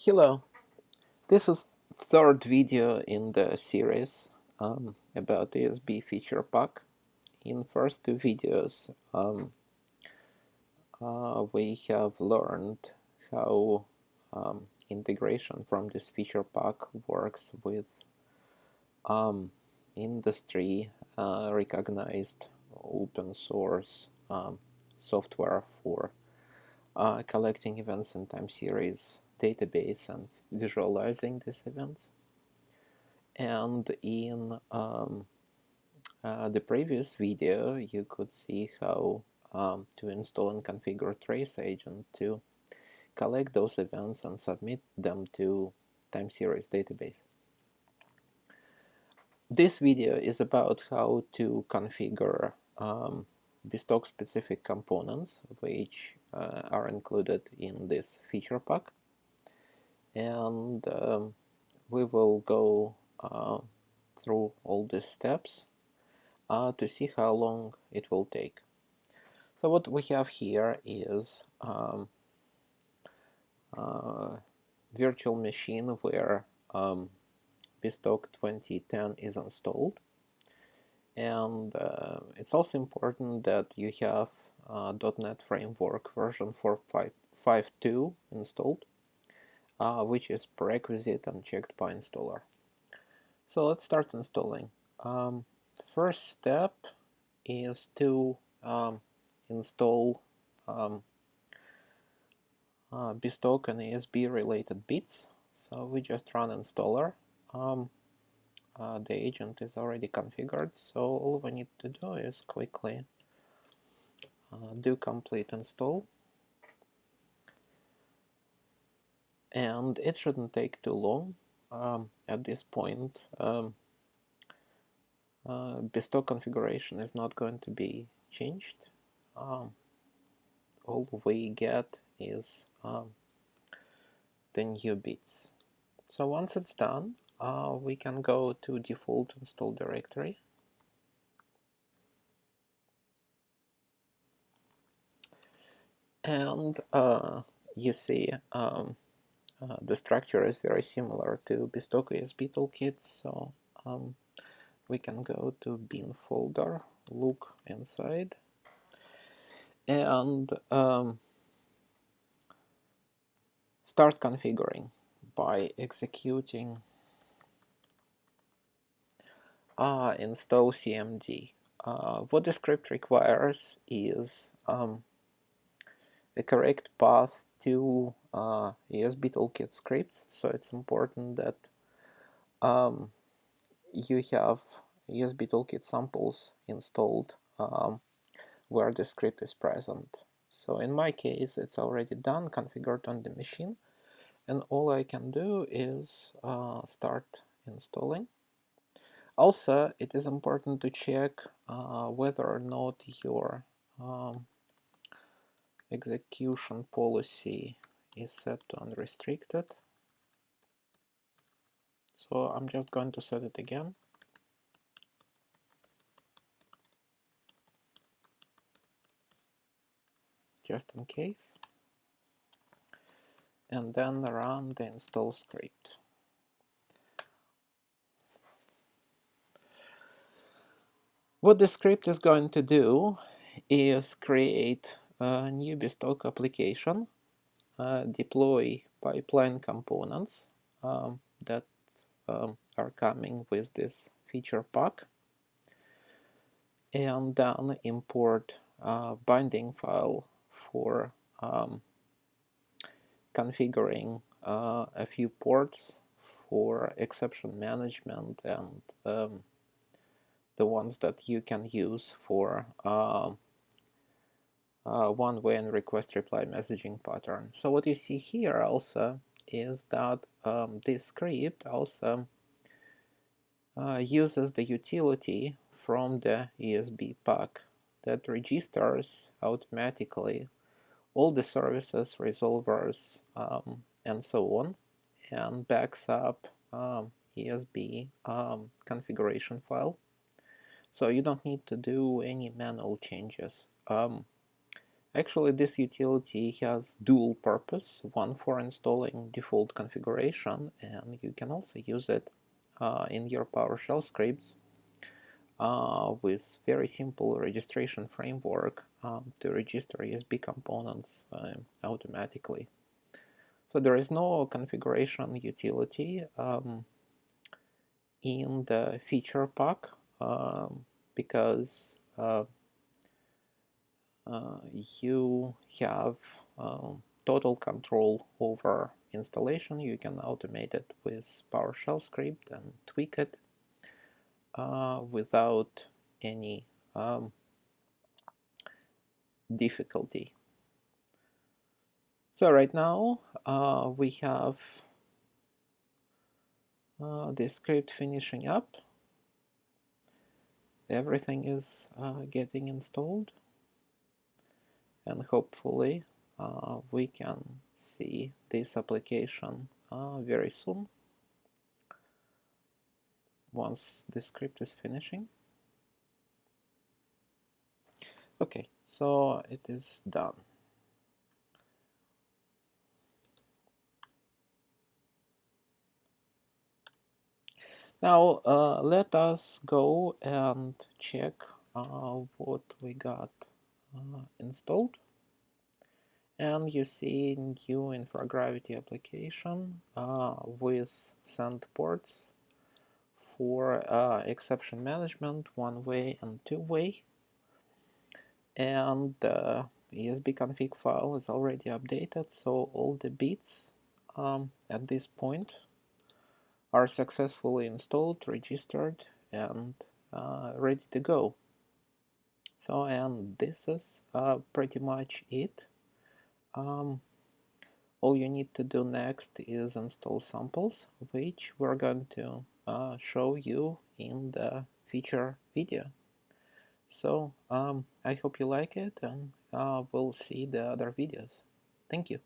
Hello, this is third video in the series about ESB feature pack. In first two videos we have learned how integration from this feature pack works with industry recognized open source software for collecting events in time series database and visualizing these events. And in the previous video, you could see how to install and configure trace agent to collect those events and submit them to time series database. This video is about how to configure BizTalk specific components which are included in this feature pack, and we will go through all these steps to see how long it will take. So what we have here is virtual machine where BizTalk 2010 is installed, and it's also important that you have .NET Framework version 4.5.2 installed, which is prerequisite and checked by installer. So let's start installing. First step is to install BizTalk and ESB related bits. So we just run installer. The agent is already configured, so all we need to do is quickly do complete install. And it shouldn't take too long. At this point, BizTalk configuration is not going to be changed. All we get is the new bits. So once it's done, we can go to default install directory. And you see the structure is very similar to BizTalk ESB toolkit, so we can go to bin folder, look inside, and start configuring by executing install cmd. What the script requires is the correct path to ESB toolkit scripts, so it's important that you have ESB toolkit samples installed where the script is present. So in my case, it's already done, configured on the machine, and all I can do is start installing. Also, it is important to check whether or not your execution policy is set to unrestricted. So I'm just going to set it again. Just in case. And then run the install script. What the script is going to do is create a new BizTalk application, deploy pipeline components that are coming with this feature pack, and then import a binding file for configuring a few ports for exception management and the ones that you can use for one-way and request-reply messaging pattern. So what you see here also is that this script also uses the utility from the ESB pack that registers automatically all the services, resolvers, and so on, and backs up ESB configuration file. So you don't need to do any manual changes. Actually, this utility has dual purpose, one for installing default configuration, and you can also use it in your PowerShell scripts with very simple registration framework to register ESB components automatically. So there is no configuration utility in the feature pack because you have total control over installation. You can automate it with PowerShell script and tweak it without any difficulty. So right now we have this script finishing up. Everything is getting installed, and hopefully we can see this application very soon once the script is finishing. Okay, so it is done. Now let us go and check what we got installed. And you see new infragravity application with send ports for exception management, one-way and two-way. And the ESB config file is already updated, so all the bits at this point are successfully installed, registered, and ready to go. So, and this is pretty much it. All you need to do next is install samples, which we're going to show you in the feature video. So I hope you like it, and we'll see the other videos. Thank you.